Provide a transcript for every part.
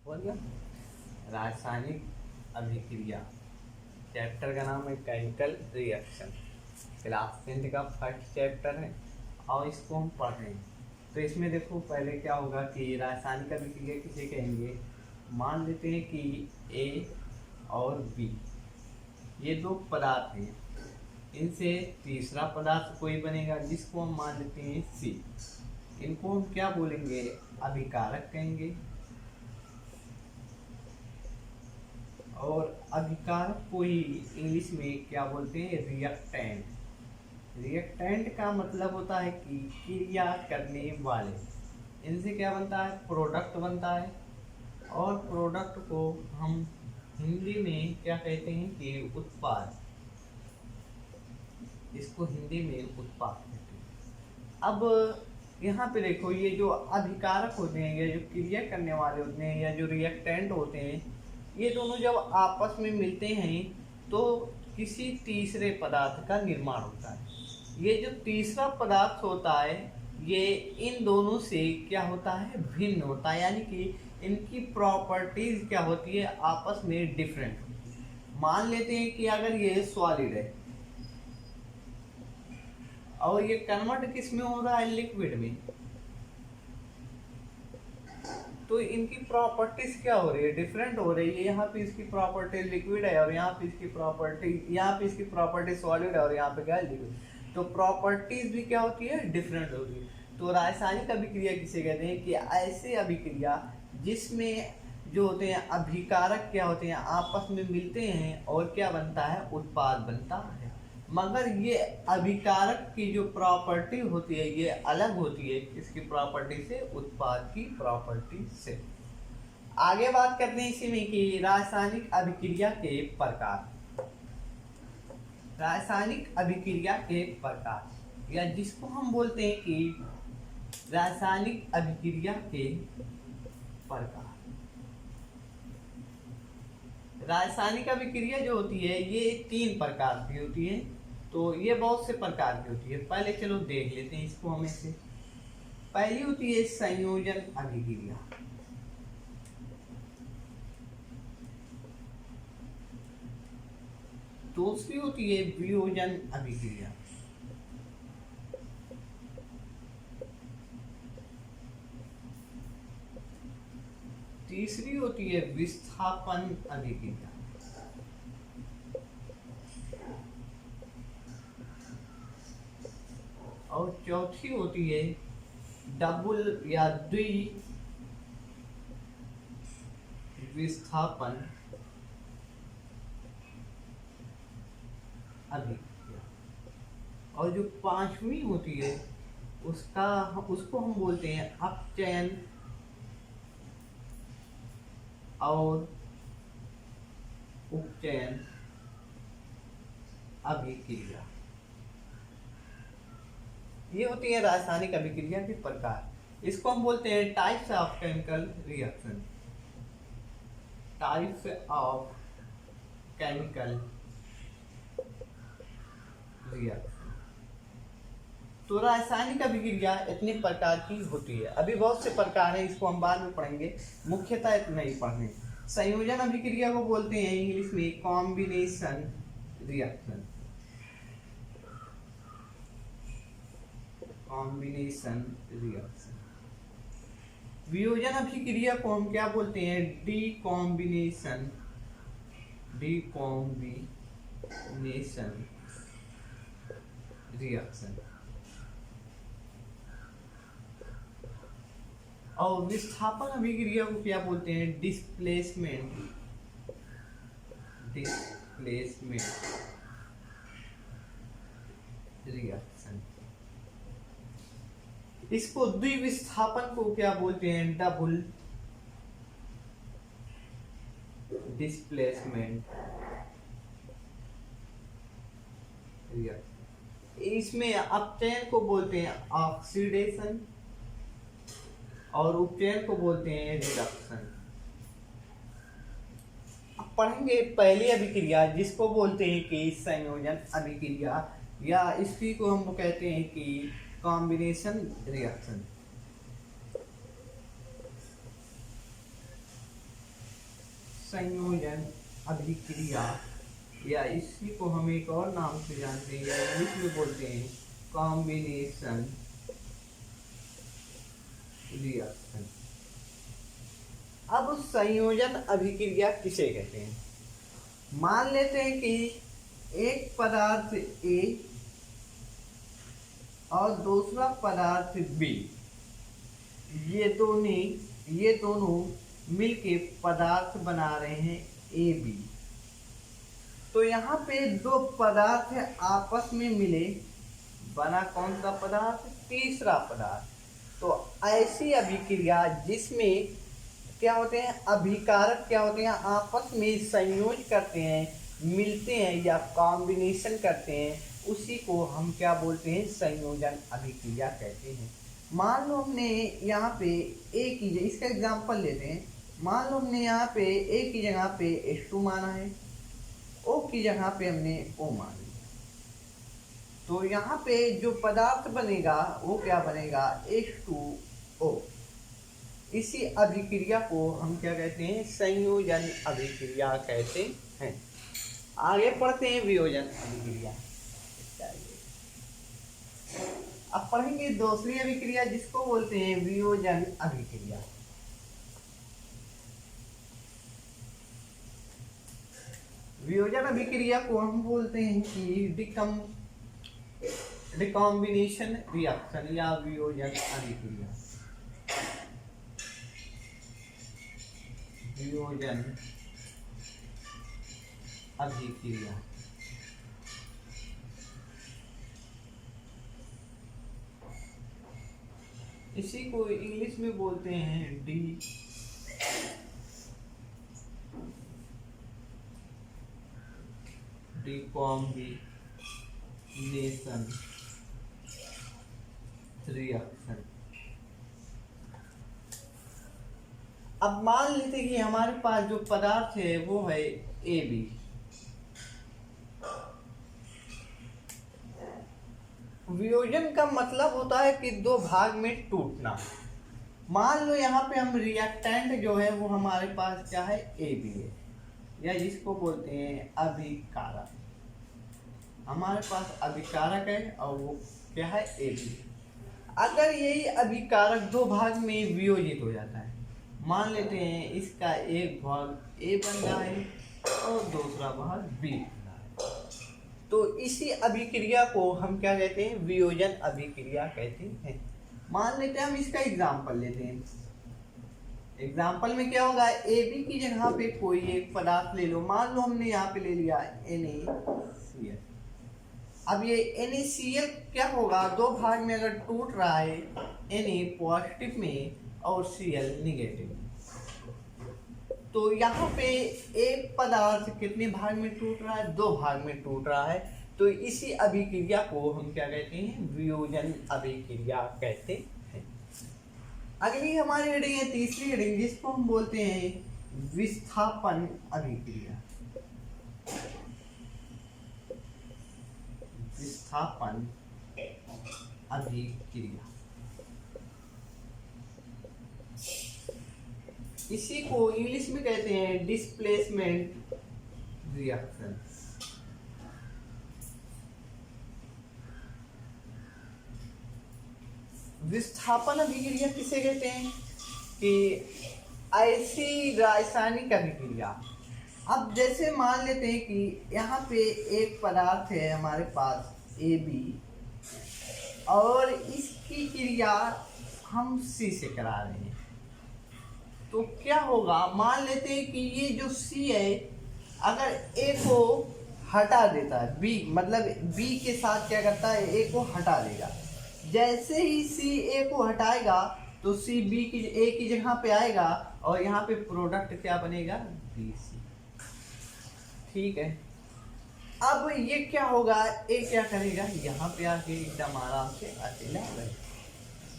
बोल गया। रासायनिक अभिक्रिया, चैप्टर का नाम है केमिकल रिएक्शन। क्लास 10th का फर्स्ट चैप्टर है और इसको हम पढ़ रहे हैं। तो इसमें देखो पहले क्या होगा कि रासायनिक अभिक्रिया किसे कहेंगे। मान लेते हैं कि ए और बी ये दो पदार्थ हैं, इनसे तीसरा पदार्थ कोई बनेगा जिसको हम मान लेते हैं सी। इनको हम क्या बोलेंगे, अभिकारक कहेंगे। और अभिकारक को ही इंग्लिश में क्या बोलते हैं, रिएक्टेंट। रिएक्टेंट का मतलब होता है कि क्रिया करने वाले। इनसे क्या बनता है, प्रोडक्ट बनता है। और प्रोडक्ट को हम हिंदी में क्या कहते हैं कि उत्पाद। इसको हिंदी में उत्पाद कहते हैं। अब यहाँ पे देखो, ये जो अभिकारक होते हैं या जो क्रिया करने वाले होते हैं या जो रिएक्टेंट होते हैं, ये दोनों जब आपस में मिलते हैं तो किसी तीसरे पदार्थ का निर्माण होता है। ये जो तीसरा पदार्थ होता है ये इन दोनों से क्या होता है, भिन्न होता है, यानी कि इनकी प्रॉपर्टीज क्या होती है, आपस में डिफरेंट होती है। मान लेते हैं कि अगर ये सॉलिड है और ये कन्वर्ट किस में हो रहा है, लिक्विड में, तो इनकी प्रॉपर्टीज क्या हो रही है, डिफरेंट हो रही है। यहाँ पे इसकी प्रॉपर्टी लिक्विड है और यहाँ पे इसकी प्रॉपर्टी सॉलिड है और यहाँ पे क्या है, लिक्विड। तो प्रॉपर्टीज भी क्या होती है, डिफरेंट होती है। तो रासायनिक अभिक्रिया किसे कहते हैं कि ऐसे अभिक्रिया जिसमें जो होते हैं अभिकारक क्या होते हैं, आपस में मिलते हैं और क्या बनता है, उत्पाद बनता है। मगर ये अभिकारक की जो प्रॉपर्टी होती है ये अलग होती है इसकी प्रॉपर्टी से, उत्पाद की प्रॉपर्टी से। आगे बात करते हैं इसी में कि रासायनिक अभिक्रिया के प्रकार। रासायनिक अभिक्रिया के प्रकार, या जिसको हम बोलते हैं कि रासायनिक अभिक्रिया के प्रकार। रासायनिक अभिक्रिया जो होती है ये 3 प्रकार की होती है। तो ये बहुत से प्रकार की होती है। पहले चलो देख लेते हैं इसको हमें से। पहली होती है संयोजन अभिक्रिया। दूसरी होती है वियोजन अभिक्रिया। तीसरी होती है विस्थापन अभिक्रिया। और चौथी होती है डबल या द्वि विस्थापन अभिक्रिया। और जो पांचवी होती है उसको हम बोलते हैं अपचयन और उपचयन अभिक्रिया। ये होती है रासायनिक अभिक्रिया के प्रकार। इसको हम बोलते हैं types of chemical reaction. Types of chemical reaction. तो रासायनिक अभिक्रिया इतने प्रकार की होती है। अभी बहुत से प्रकार हैं, इसको हम बाद में पढ़ेंगे, मुख्यतः इतना ही पढ़ने। संयोजन अभिक्रिया को बोलते हैं इंग्लिश में कॉम्बिनेशन रिएक्शन। Combination reaction. वियोजन अभिक्रिया को हम क्या बोलते हैं, डीकॉम्बिनेशन रिएक्शन। और विस्थापन अभिक्रिया को क्या बोलते हैं, डिस्प्लेसमेंट रिएक्शन। इसको द्विविस्थापन को क्या बोलते हैं, डबल डिस्प्लेसमेंट रिएक्शन। इसमें अपचयन को बोलते हैं ऑक्सीडेशन और उपचयन को बोलते हैं रिडक्शन। अब पढ़ेंगे पहली अभिक्रिया जिसको बोलते हैं कि संयोजन अभिक्रिया, या इसी को हम कहते हैं कि कॉम्बिनेशन रिएक्शन। संयोजन अभिक्रिया, या इसी को हम एक और नाम से जानते हैं या इंग्लिश में बोलते हैं कॉम्बिनेशन रिएक्शन। अब संयोजन अभिक्रिया किसे कहते हैं? मान लेते हैं कि एक पदार्थ ए और दूसरा पदार्थ बी, ये दोनों मिलके पदार्थ बना रहे हैं ए बी। तो यहाँ पे दो पदार्थ आपस में मिले, बना कौन सा पदार्थ? तीसरा पदार्थ। तो ऐसी अभिक्रिया जिसमें क्या होते हैं, अभिकारक क्या होते हैं, आपस में संयोज करते हैं, मिलते हैं या कॉम्बिनेशन करते हैं, उसी को हम क्या बोलते हैं? संयोजन अभिक्रिया कहते हैं। मान लो हमने यहाँ पे ए की जगह, इसका एग्जांपल लेते हैं, मान लो हमने यहाँ पे ए की जगह पे H2 माना है, O की जगह पे हमने O मान लिया। तो यहाँ पे जो पदार्थ बनेगा वो क्या बनेगा? H2O। इसी अभिक्रिया को हम क्या कहते हैं? संयोजन अभिक्रिया कहते हैं। आगे पढ़ते हैं वियोजन अभिक्रिया। अब पढ़ेंगे दूसरी अभिक्रिया जिसको बोलते हैं वियोजन अभिक्रिया। वियोजन अभिक्रिया को हम बोलते हैं कि डिकॉम्बिनेशन रिएक्शन या वियोजन अभिक्रिया। वियोजन अभिक्रिया इसी को इंग्लिश में बोलते हैं डिकॉम्बिनेशन रिएक्शन। अब मान लेते हैं कि हमारे पास जो पदार्थ है वो है ए बी। वियोजन का मतलब होता है कि दो भाग में टूटना। मान लो यहाँ पे हम रिएक्टेंट जो है वो हमारे पास क्या है? ए बी है, या जिसको बोलते हैं अभिकारक। हमारे पास अभिकारक है और वो क्या है? A B. अगर यही अभिकारक दो भाग में वियोजित हो जाता है, मान लेते हैं इसका एक भाग ए बन रहा है और दूसरा भाग बी बन रहा है, तो इसी अभिक्रिया को हम क्या कहते हैं? वियोजन अभिक्रिया कहते हैं। मान लेते हैं हम इसका एग्जाम्पल लेते हैं। एग्जाम्पल में क्या होगा? ए बी की जगह पे कोई एक पदार्थ ले लो। मान लो हमने यहाँ पे ले लिया NaCl। अब ये NaCl क्या होगा? दो भाग में अगर टूट रहा है, Na पॉजिटिव में और Cl निगेटिव में, तो यहाँ पे एक पदार्थ कितने भाग में टूट रहा है? दो भाग में टूट रहा है। तो इसी अभिक्रिया को हम क्या कहते हैं? वियोजन अभिक्रिया कहते हैं। अगली हमारी हेडिंग है तीसरी हेडिंग, जिसको हम बोलते हैं विस्थापन अभिक्रिया। विस्थापन अभिक्रिया इसी को इंग्लिश में कहते हैं डिस्प्लेसमेंट रिएक्शन। विस्थापन अभिक्रिया किसे कहते हैं? कि ऐसी रासायनिक अभिक्रिया। अब जैसे मान लेते हैं कि यहाँ पे एक पदार्थ है हमारे पास AB, और इसकी क्रिया हम C से करा रहे हैं, तो क्या होगा? मान लेते हैं कि ये जो C है अगर A को हटा देता है, B मतलब B के साथ क्या करता है? A को हटा देगा। जैसे ही C A को हटाएगा तो C A की जगह पे आएगा और यहाँ पे प्रोडक्ट क्या बनेगा? BC। ठीक है। अब ये क्या होगा? A क्या करेगा? यहाँ पे आके एकदम आराम से अकेला रहेगा।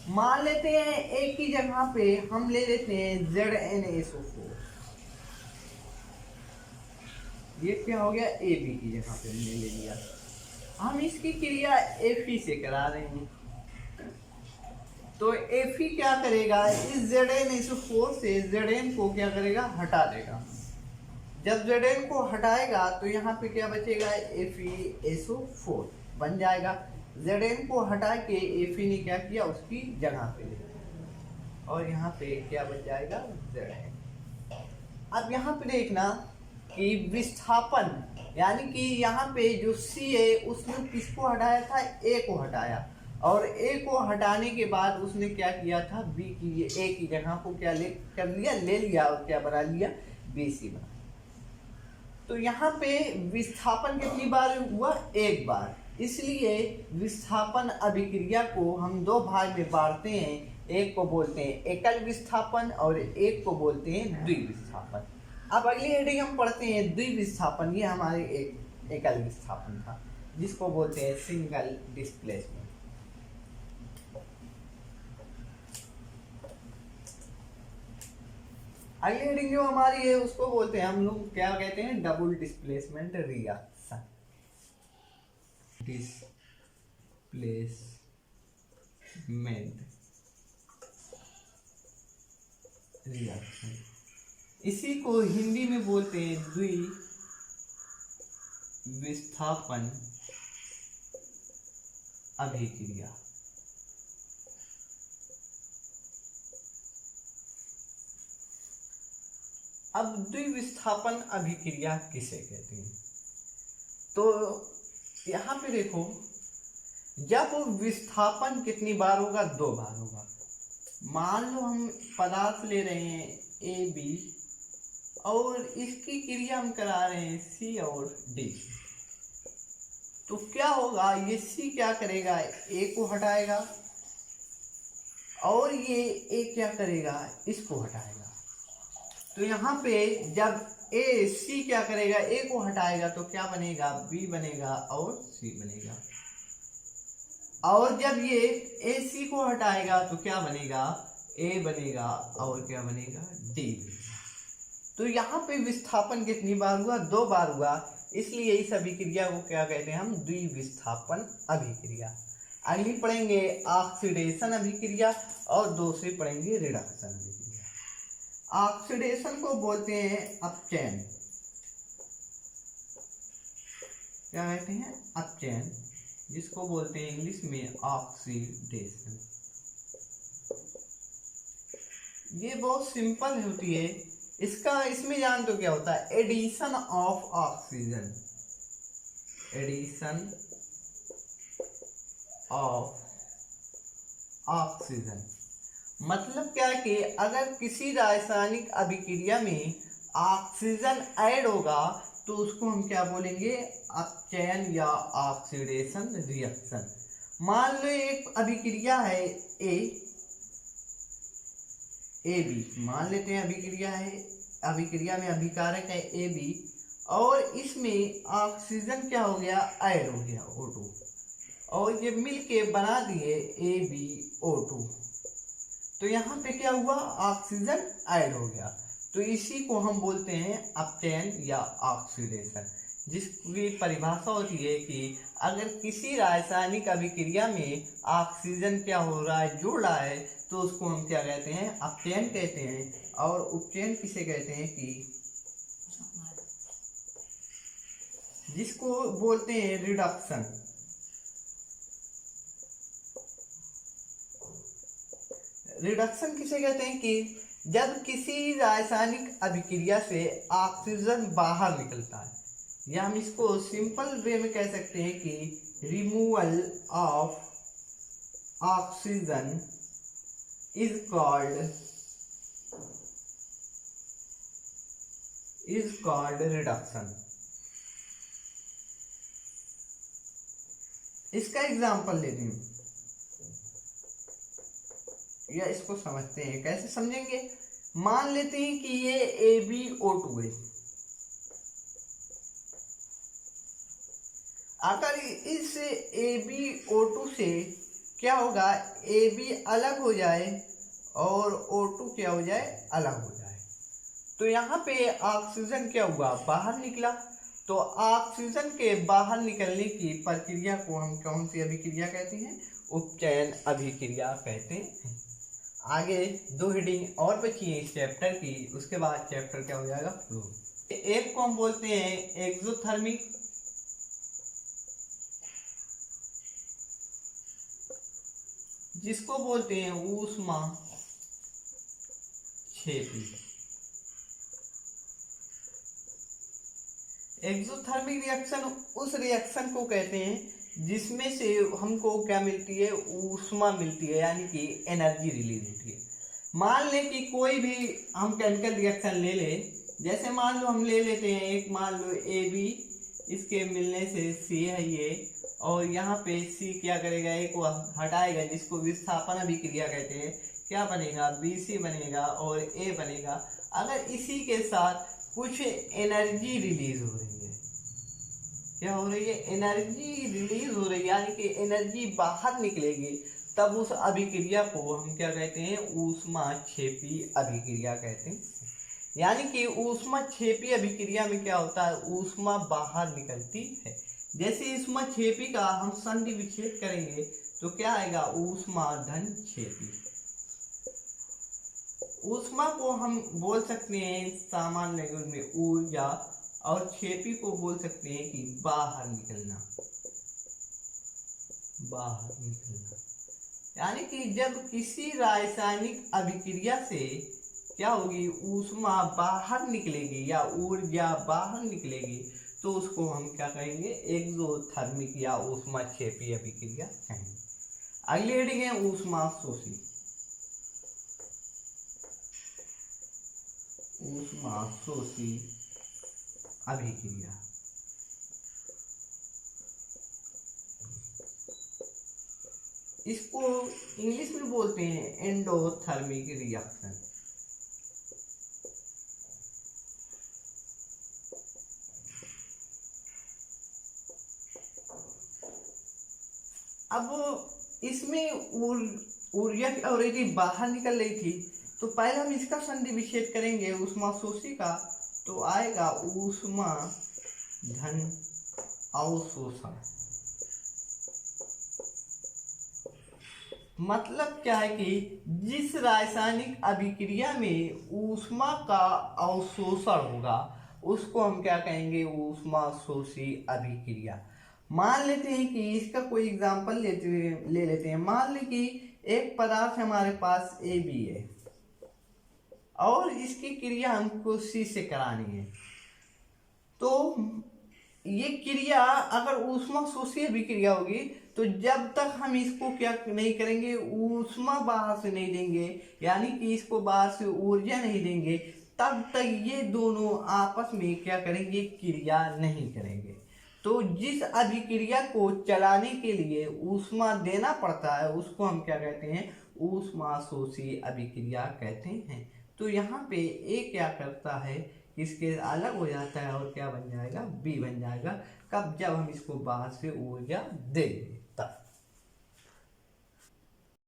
मान लेते हैं A की जगह पे हम ले लेते हैं ZnSO4। ये क्या हो गया? AB की जगह पे हमने ले लिया। हम इसकी क्रिया Fe से करा रहे हैं, तो Fe क्या करेगा? इस ZnSO4 से Zn को क्या करेगा? हटा देगा। जब Zn को हटाएगा तो यहाँ पे क्या बचेगा, FeSO4 बन जाएगा। Zn को हटा के Fe ने क्या किया, उसकी जगह पे ले लिया और यहाँ पे क्या बन जाएगा, Zn। अब यहाँ पे देखना कि विस्थापन, यानी कि यहाँ पे जो C है उसने किसको हटाया था, A को हटाया, और A को हटाने के बाद उसने क्या किया था, B की A की जगह को क्या कर लिया, ले लिया और क्या बना लिया, BC बना। तो यहाँ पे विस्थापन कितनी बार हुआ, एक बार, इसलिए विस्थापन अभिक्रिया को हम दो भाग में बांटते हैं, एक को बोलते हैं एकल विस्थापन और एक को बोलते हैं द्विविस्थापन। अब अगली हेडिंग हम पढ़ते हैं द्विविस्थापन। ये हमारे एक एकल विस्थापन था जिसको बोलते हैं सिंगल डिस्प्लेसमेंट। अगली हेडिंग जो हमारी है उसको बोलते हैं हम लोग, क्या कहते हैं, double displacement reaction. Displacement reaction, इसी को हिंदी में बोलते हैं द्विविस्थापन अभिक्रिया। अब द्विविस्थापन अभिक्रिया किसे कहते हैं, तो यहाँ पे देखो, जब विस्थापन कितनी बार होगा, दो बार होगा। मान लो हम पदार्थ ले रहे हैं AB और इसकी क्रिया हम करा रहे हैं C और D, तो क्या होगा, ये C क्या करेगा, A को हटाएगा और ये A क्या करेगा, इसको हटाएगा। तो यहाँ पे जब C क्या करेगा, A को हटाएगा तो क्या बनेगा, B बनेगा और C बनेगा, और जब ये AC को हटाएगा तो क्या बनेगा, A बनेगा और क्या बनेगा, D बनेगा। तो यहाँ पे विस्थापन कितनी बार हुआ, दो बार हुआ, इसलिए इस अभिक्रिया को क्या कहते हैं हम, द्विविस्थापन अभिक्रिया। अगली पढ़ेंगे ऑक्सीडेशन अभिक्रिया और दूसरी पढ़ेंगे रिडक्शन अभिक्रिया। ऑक्सीडेशन को बोलते हैं अपचयन, क्या कहते हैं, अपचयन, जिसको बोलते हैं इंग्लिश में ऑक्सीडेशन। ये बहुत सिंपल होती है, इसमें जान तो क्या होता है, addition of oxygen, addition of oxygen. मतलब क्या है कि अगर किसी रासायनिक अभिक्रिया में ऑक्सीजन ऐड होगा तो उसको हम क्या बोलेंगे, अपचयन या ऑक्सीडेशन रिएक्शन। मान लो एक अभिक्रिया है AB, मान लेते हैं अभिक्रिया है, अभिक्रिया में अभिकारक है AB और इसमें ऑक्सीजन क्या हो गया, ऐड हो गया O2, और ये मिलके बना दिए AbO2। तो यहाँ पे क्या हुआ, ऑक्सीजन ऐड हो गया, तो इसी को हम बोलते हैं अपचयन या ऑक्सीडेशन, जिसकी परिभाषा होती है कि अगर किसी रासायनिक अभिक्रिया में ऑक्सीजन क्या हो रहा है, जुड़ रहा है, तो उसको हम क्या कहते हैं, अपचयन कहते हैं। और उपचयन किसे कहते हैं, कि जिसको बोलते हैं रिडक्शन। रिडक्शन किसे कहते हैं, कि जब किसी रासायनिक अभिक्रिया से ऑक्सीजन बाहर निकलता है, या हम इसको सिंपल वे में कह सकते हैं कि removal of oxygen is called reduction. इसका एग्जांपल लेते हैं या इसको समझते हैं, कैसे समझेंगे, मान लेते हैं कि ये AbO2 है। अगर इस AbO2 से क्या होगा, AB अलग हो जाए और O2 क्या हो जाए, अलग हो जाए, तो यहाँ पे ऑक्सीजन क्या हुआ, बाहर निकला। तो ऑक्सीजन के बाहर निकलने की प्रक्रिया को हम कौन सी अभिक्रिया कहते हैं, उपचयन अभिक्रिया कहते हैं। आगे दो हेडिंग और बची है इस चैप्टर की, उसके बाद चैप्टर क्या हो जाएगा, फ्लो। एक को हम बोलते हैं एक्सोथर्मिक, जिसको बोलते हैं ऊष्मा क्षेपी। एक्सोथर्मिक रिएक्शन उस रिएक्शन को कहते हैं जिसमें से हमको क्या मिलती है, ऊष्मा मिलती है, यानी कि एनर्जी रिलीज होती है। मान लें कि कोई भी हम केमिकल रिएक्शन ले लें, जैसे मान लो हम ले लेते हैं एक, मान लो AB, इसके मिलने से C है ये, और यहाँ पे C क्या करेगा, A को हटाएगा, जिसको विस्थापन अभिक्रिया कहते हैं। क्या बनेगा, BC बनेगा और A बनेगा। अगर इसी के साथ कुछ एनर्जी रिलीज हो रही है, क्या हो रही है, एनर्जी रिलीज हो रही है, यानी कि एनर्जी बाहर निकलेगी, तब उस अभिक्रिया को हम क्या कहते हैं, ऊष्माक्षेपी अभिक्रिया कहते हैं। यानी कि ऊष्माक्षेपी अभिक्रिया में क्या होता है, ऊष्मा बाहर निकलती है। जैसे ऊष्माक्षेपी का हम संधि विच्छेद करेंगे तो क्या आएगा, ऊष्माधन क्षेपी। ऊष्मा को हम बोल सकते हैं सामान्य लैंग्वेज में ऊर्जा, और क्षेपी को बोल सकते हैं कि बाहर निकलना, बाहर निकलना। यानी कि जब किसी रासायनिक अभिक्रिया से क्या होगी, ऊष्मा बाहर निकलेगी या ऊर्जा बाहर निकलेगी, तो उसको हम क्या कहेंगे, एक्सोथर्मिक या ऊष्माक्षेपी अभिक्रिया कहेंगे। अगली हेडिंग है ऊष्माशोषी। ऊष्माशोषी अभिक्रिया, इसको इंग्लिश में बोलते हैं एंडोथर्मिक रिएक्शन। अब इसमें ऊर्जा की ऑलरेडी बाहर निकल रही थी, तो पहले हम इसका संधि विच्छेद करेंगे ऊष्माशोषी का, तो आएगा ऊष्मा धन अवशोषण। मतलब क्या है कि जिस रासायनिक अभिक्रिया में ऊष्मा का अवशोषण होगा उसको हम क्या कहेंगे, ऊष्माशोषी अभिक्रिया। मान लेते हैं कि इसका कोई एग्जांपल ले लेते हैं। मान लें कि एक पदार्थ हमारे पास AB है और इसकी क्रिया हमको C से करानी है, तो ये क्रिया अगर ऊष्माशोषी अभिक्रिया होगी तो जब तक हम इसको क्या नहीं करेंगे, ऊष्मा बाहर से नहीं देंगे, यानी कि इसको बाहर से ऊर्जा नहीं देंगे, तब तक ये दोनों आपस में क्या करेंगे, क्रिया नहीं करेंगे। तो जिस अभिक्रिया को चलाने के लिए ऊष्मा देना पड़ता है उसको हम क्या कहते हैं, ऊष्माशोषी अभिक्रिया कहते हैं। तो यहाँ पे A क्या करता है, इसके अलग हो जाता है और क्या बन जाएगा, B बन जाएगा। कब, जब हम इसको बाहर से ऊर्जा देंगे।